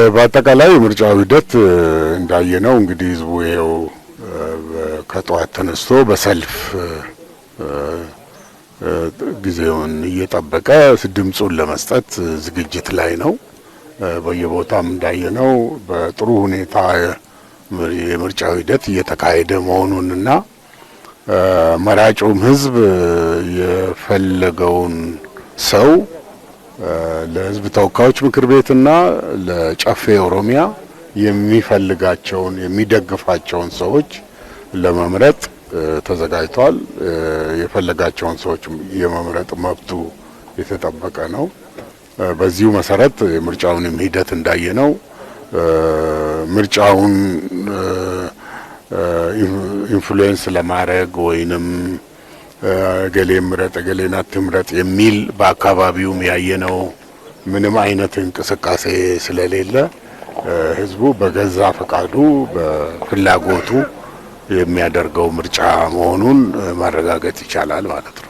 በአጠቃላይ ምርጫው ሂደት እንዳየነው እንግዲህ ህዝቡ ይሄው ከጧት ተነስቶ በሰልፍ ጊዜውን እየጠበቀ ድምጹን ለመስጠት ዝግጅት ላይ ነው። በየቦታም እንዳየነው በጥሩ ሁኔታ የምርጫው ሂደት እየተካሄደ መሆኑንና መራጩም ህዝብ የፈለገውን ሰው ለህዝብ ተወካዮች ምክር ቤትና ለጨፌ ኦሮሚያ የሚፈልጋቸውን የሚደግፋቸውን ሰዎች ለመምረጥ ተዘጋጅቷል። የፈለጋቸውን ሰዎች የመምረጥ መብቱ የተጠበቀ ነው። በዚሁ መሰረት የምርጫውን ሂደት እንዳየነው ምርጫውን ኢንፍሉዌንስ ለማድረግ ወይንም ገሌ ምረጥ ገሌን አትምረጥ የሚል በአካባቢውም ያየነው ምንም አይነት እንቅስቃሴ ስለሌለ ህዝቡ በገዛ ፈቃዱ በፍላጎቱ የሚያደርገው ምርጫ መሆኑን ማረጋገጥ ይቻላል ማለት ነው።